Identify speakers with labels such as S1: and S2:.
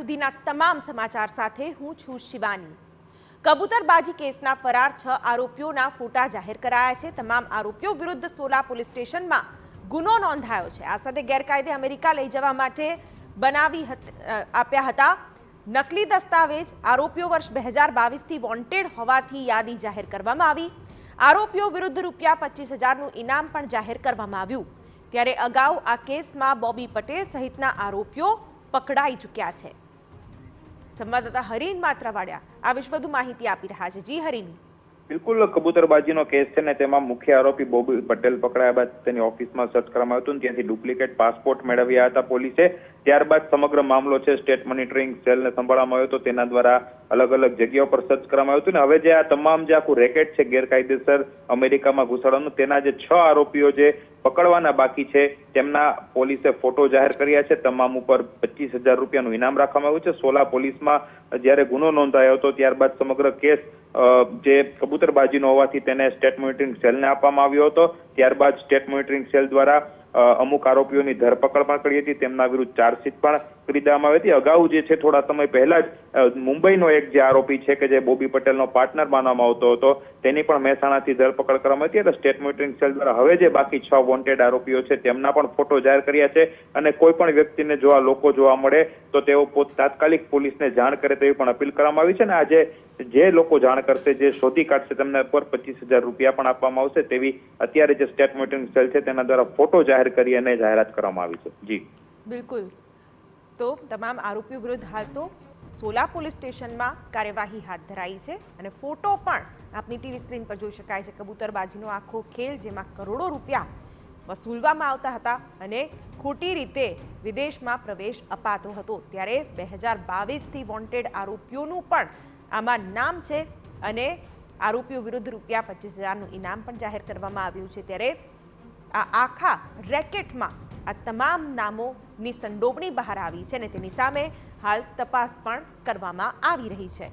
S1: સુધીના તમામ સમાચાર સાથે હું છું શિવાની। કબૂતરબાજી કેસના ફરાર 6 આરોપીઓના ફોટા જાહેર કરાયા છે। તમામ આરોપીઓ વિરુદ્ધ સોલા પોલીસ સ્ટેશનમાં ગુનો નોંધાયો છે। આ સાથે ગેરકાયદે અમેરિકા લઈ જવા માટે બનાવી આપ્યા હતા નકલી દસ્તાવેજ। આરોપીઓ વર્ષ 2022 થી વોન્ટેડ હોવાથી યાદી જાહેર કરવામાં આવી। આરોપીઓ વિરુદ્ધ ₹25,000નું ઇનામ પણ જાહેર કરવામાં આવ્યું। ત્યારે અગાઉ આ કેસમાં બોબી પટેલ સહિતના આરોપીઓ પકડાઈ ચૂક્યા છે। સંવાદદાતા હરીન માત્રાવાડિયા આ વિશે વધુ માહિતી આપી રહ્યા છે। જી હરીન।
S2: બિલકુલ, કબૂતરબાજીનો કેસ છે ને તેમાં મુખ્ય આરોપી બોબી પટેલ પકડાયા બાદ તેની ઓફિસમાં સર્ચ કરવામાં આવ્યું હતું। ત્યાંથી ડુપ્લિકેટ પાસપોર્ટ મેળવ્યા હતા પોલીસે। ત્યારબાદ સમગ્ર મામલો છે સ્ટેટ મોનિટરિંગ સેલને સંભાળવામાં આવ્યો હતો। તેના દ્વારા અલગ અલગ જગ્યાઓ પર સર્ચ કરવામાં આવ્યું હતું ને હવે જે આ તમામ જે આખું રેકેટ છે ગેરકાયદેસર અમેરિકામાં ઘુસાડવાનું, તેના જે 6 આરોપીઓ જે પકડવાના બાકી છે તેમના પોલીસે ફોટો જાહેર કર્યા છે। તમામ ઉપર ₹25,000નું ઇનામ રાખવામાં આવ્યું છે। સોલા પોલીસમાં જ્યારે ગુનો નોંધાયો હતો ત્યારબાદ સમગ્ર કેસ જે કબૂતરબાજીનો હોવાથી તેને સ્ટેટ મોનિટરિંગ સેલને આપવામાં આવ્યો હતો। ત્યારબાદ સ્ટેટ મોનિટરિંગ સેલ દ્વારા અમુક આરોપીઓની ધરપકડ પણ કરી હતી। તેમના વિરુદ્ધ ચાર્જશીટ પણ કરી દેવામાં આવી હતી। અગાઉ જે છે થોડા સમય પહેલા જ મુંબઈનો એક જે આરોપી છે કે જે બોબી પટેલનો પાર્ટનર માનવામાં આવતો હતો તેની પણ મહેસાણાથી ધરપકડ કરવામાં આવી હતી। એટલે સ્ટેટ મોનિટરિંગ સેલ દ્વારા હવે જે બાકી 6 વોન્ટેડ આરોપીઓ છે તેમના પણ ફોટો જાહેર કર્યા છે અને કોઈ પણ વ્યક્તિને જો આ લોકો જોવા મળે તો તેઓ તાત્કાલિક પોલીસને જાણ કરે તેવી પણ અપીલ કરવામાં આવી છે ને આજે જે લોકો જાણ કરશે, જે શોધી કાઢશે તેમને પર ₹25,000 પણ આપવામાં આવશે તેવી અત્યારે જે સ્ટેટ મોનિટરિંગ સેલ છે તેના દ્વારા ફોટો જાહેર કરી અને જાહેરાત કરવામાં આવી છે। જી
S1: બિલકુલ, તો તમામ આરોપીઓ વિરુદ્ધ હાલ તો સોલા પોલીસ સ્ટેશનમાં કાર્યવાહી હાથ ધરાઈ છે અને ફોટો પણ આપની ટીવી સ્ક્રીન પર જોઈ શકાય છે। કબૂતરબાજીનો આખો ખેલ જેમાં કરોડો રૂપિયા વસૂલવામાં આવતા હતા અને ખોટી રીતે વિદેશમાં પ્રવેશ અપાતો હતો, ત્યારે 2022થી વોન્ટેડ આરોપીઓનું પણ આમાં નામ છે અને આરોપીઓ વિરુદ્ધ ₹25,000નું ઇનામ પણ જાહેર કરવામાં આવ્યું છે। ત્યારે આ આખા રેકેટમાં આ તમામ નામોની સંડોવણી બહાર આવી છે અને તેની સામે હાલ તપાસ પણ કરવામાં આવી રહી છે।